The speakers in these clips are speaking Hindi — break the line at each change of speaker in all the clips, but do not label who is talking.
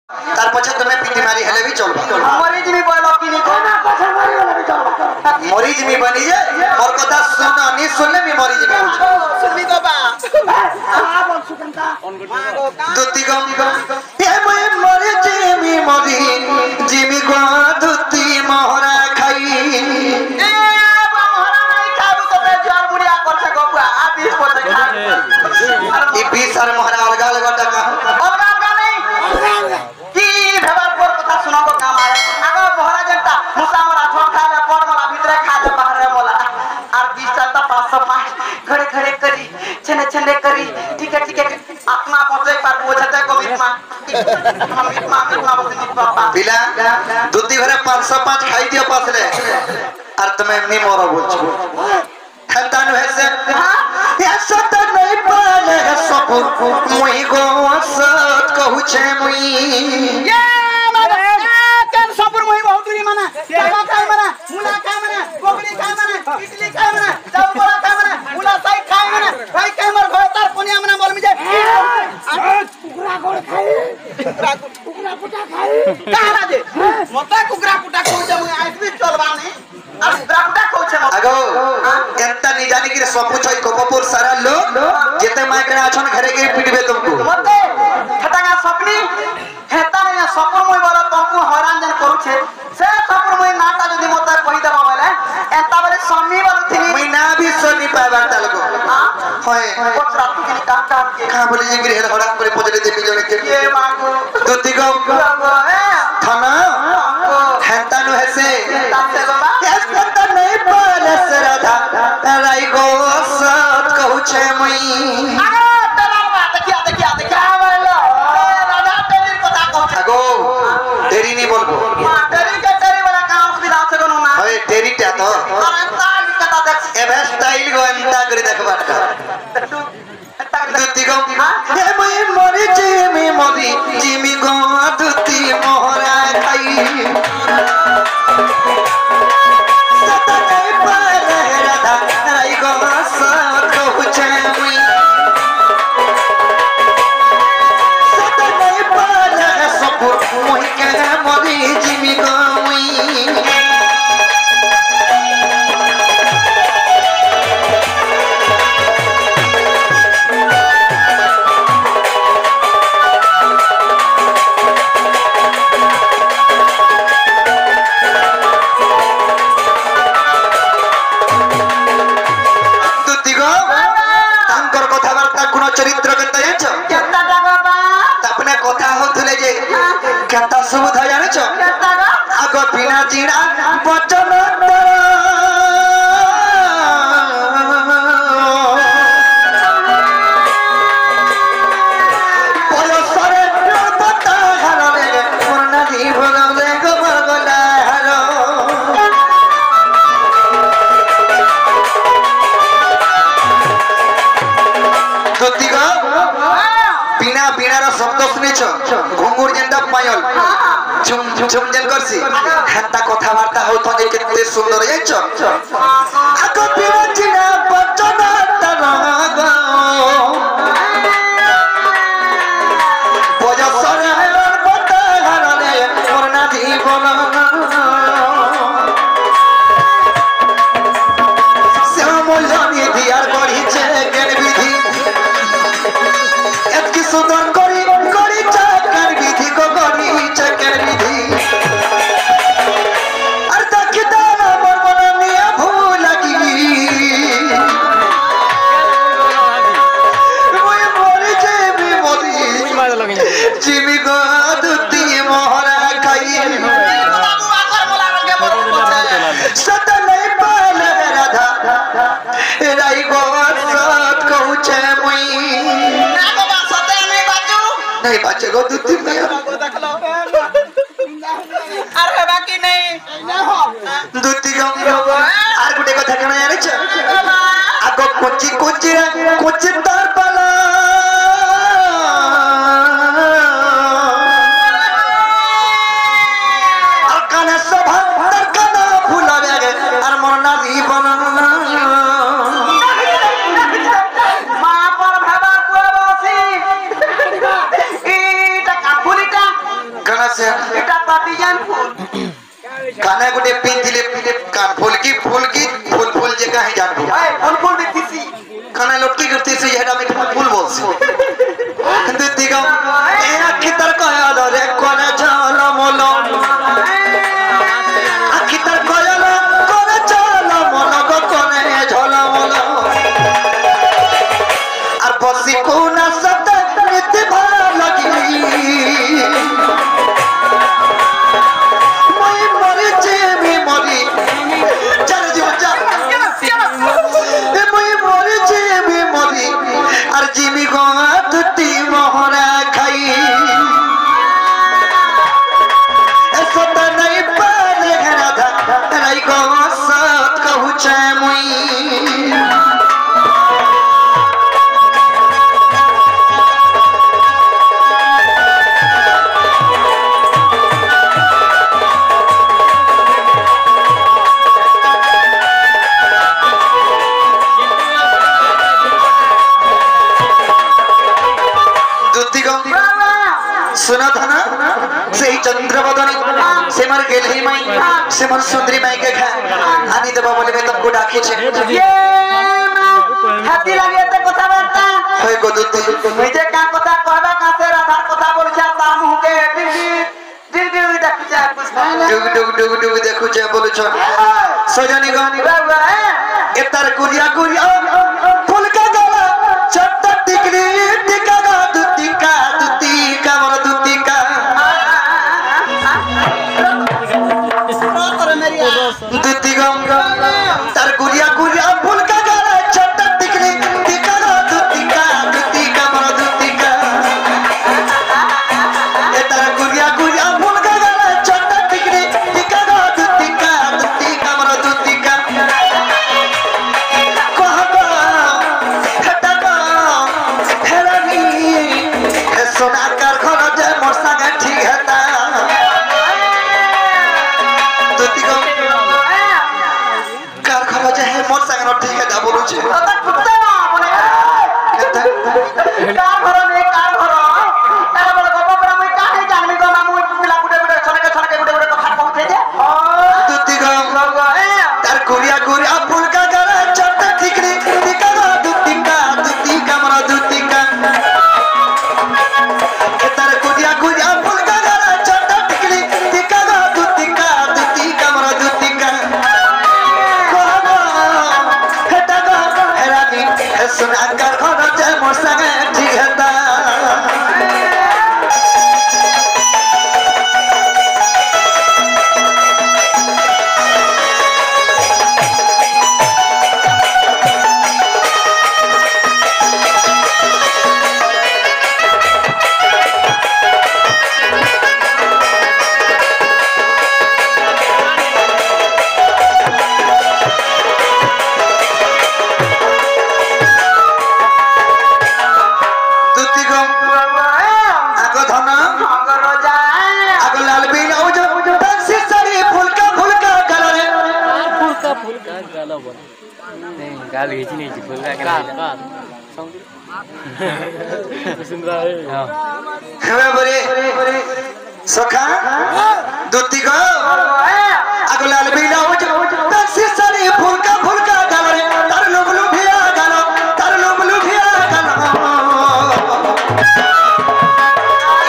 तार पछे तुम्हें पीटी मारी हेले भी चलबा
मरी जिमी बोलो कि नहीं कोना पछे मरी वाला भी चलबा
मरी जिमी बनी जे मोर कथा सुन नि सुनले मी मरी जिमी
सुनली तो बा आ बोल सुकंता
दुती गम ए मरी जिमी को दुती मोहरा खाई
ए मोहरा नहीं खाबू तो बे जोर बुढ़िया करछे गपुआ आ 20 पछे खा
ई 20 और मोहरा अलगा अलगा टका
अलगा नहीं की भेबर पर कथा सुनाबो काम आए आगो मोहरा जनता मुसा हमरा ठोक खा ले पड़ मला भीतर खा ले बाहर मोला और 20 चलता 505 घड़े घड़े करी छने छने करी ठीक है अपना पहुंचे पर बोझते कमिटमा कमिटमा बस पापा
बिला दुती भरे 505 खाई दियो पासले और तुम्हें मी मोरो बोलछो खंतानु हेसे या सत नहीं पाले सपुर मुई गो सत कहू छे मुई
ये माने केन सपुर मुई बहुत दूरी माने चावा खाय माने मुला खाय माने कोकड़ी खाय माने इडली खाय माने चाव बड़ा खाय माने मुला साई खाय माने भाई के मर भय तार कोनिया माने बोल मिजे कुकरा गोड़ खाई कुकरा पुटा खाई कारा दे मता कुकरा पुटा खो जे मुई आइसबी चलबानी आ कुकरा पुटा खो छे
आगो एंता नि जानी कि सपु छई कोपपुर सारा लोग जेते माइकरा अछन घरे के पिटबे तुमको
मते खटागा सपनी हेता ने सपुर मुई बोला तुमको हैरान जन करू छे से सपुर मुई नाटा जदी मते कहि देबा बोले एता बोले समी बोलथिनी
मुई ना भी सोनी पाबा तालको
हां
होय
कुछ रात की काम के
का बोले जे गिरे हड़ा करे पजरे दे बिजोने के
ये मांगो
दुती गो थाना हेता नु हेसे
तासे बाबा
ऐसा त नहीं पालस राधा राई गो सत कहू छे मुई
आगो तेरा बात देखिया बोलो राधा तेरी कथा कहू
आगो तेरी नहीं बोलबो
मां तेरी वाला काम सुविधा से कोनो ना
होय तेरी टा तो
अरे ताली कथा देख
एबे स्टाइल गो अंता करे देखबाटा दुती गो हे मुई मरी जिमी गो दुती मोहरा खाई सत नहीं पाले राधा राई गो सत कहू छे मुई सत नहीं पाले सपुर मुई के मरी जिमी गो मुई चरित्र केता जानो
केता बाबा
अपने कथा होथले जे केता सुविधा जानो
केता
आगो बिना जीरा वचन पयसरे बता घरले पूर्ण जीवन गो बरगला हरो दुती गो बिना बिना रा शब्द सुनेछ घुंगुर जेंटा पायल झुम झुम जन करसी हत्ता कथा वार्ता होत जे केते सुंदर जाइछ आको बिना जिना बचन तरग बजसर हेलन बता घरले पूर्ण जीवन श्यामलनी दियार गढ़ी छे ज्ञान विधि एतकी सुंदर करी चकर विधि को गढ़ी चकर विधि अर दखिता मोर मन निया भूल लगी मोय मोरी जिमी को दुती मोहरा खाई
बाबू आकर बोला रंगे बोल
सत नहीं पाले राधा राई गो सत कहू छे मुई
ना बाबा सते नहीं बाजू
नहीं बाचे गो दुती में
देख लो अरे बाकी नहीं ना हो
दुती गो आर गुटे कथा कना जानि छ आगो कोची तार पाला अकने सभा तकना भूला गे आर मोर ना जीवन
मां पर भाबा को बसी ई टा काफुलिटा
से
এটা পাটিজান ফুল
काने गुटे पिन दिले कान फूल की फूल फूल जे कहीं जानबो
এই ফুল ফুল দিছি
काने लटकी करती से हेडा में फूल बोलसी दीदी गो ए आखी तर कहलो रे कोने जल मोलो आखी तर कहलो कोने जल मोलो गो कोने झल मोलो আর বসি কোনা সত নিতে ভালো লাগি মই মরি যেমি মরি চলে জীব যা এ মই মরি যেমি মরি আর জিমি গঙ্গা তুতি মোহরা খাই এ সত নাই পালে ঘরা ধা নাই গো সত कहू ছে মুই सुना था ना से चंद्रवदनी से मर गेलही माई से मर सुंदरी माई के खा आनी देबा बोले में तुमको डाकी छे
ये हाथी লাগে এতে কথা বার্তা
होय गो दुती
নিজে কা কথা কহবা কাছে রাধার কথা বলছে তার মুখে দিল দিল দেখছে
डुग डुग देखु छे बोलु छ सजनी गो ए तार गुरिया गुरिया फूल का गला चट टिकली टिका गा दुती का मोर दुती का दुती गो तार गुरिया गुरिया फूल का गला चट टिकली टिका गा दुती का मोर दुती का ए तार गुरिया गुरिया फूल का गला चट टिकली टिका गा दुती का मोर दुती का कहबा हटबा हेरानी हे सोना कर घर जे मोर संगे ठीक हेता दुती गो कर घर जे हे मोर संगे ठीक हेता बोलु छे
দাদা কুত্তা বলে কার ঘর নেই কার ঘর তারা বলে গপ বড় মই কাহে জানবি গো মামু পিলা গুটে গুটে ছড়কে গুটে গুটে কথা কইতে দে
दुती गो तार गुरिया गुरिया फूल का गला चट टिकली टिका गा दुती का मोर दुती का ए तार गुरिया गुरिया फूल का गला चट टिकली टिका गा दुती का मोर दुती का कहबा हेटा गा हेरानी हे सुना कर घर जे मोर संगे ठीक हेता दुती गो आगो धन
আগর যায়
आगो लाल बीन औजो टैक्सी सरी फूल का गला रे
फुलका गाला बोल नहीं गाल घिची नहीं जी फुलका गाला सुंदर है
हेवे बरे सखा दुती गो आगो लाल बीन औजो टैक्सी सरी फूल का गला रे तार लुबलु भिया गालो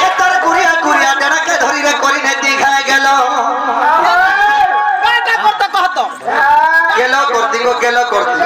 ए तार गुरिया गुरिया डरा के धरी रे करी ने दिखा गेलो
কাটা করতে কহতো
गेलो करती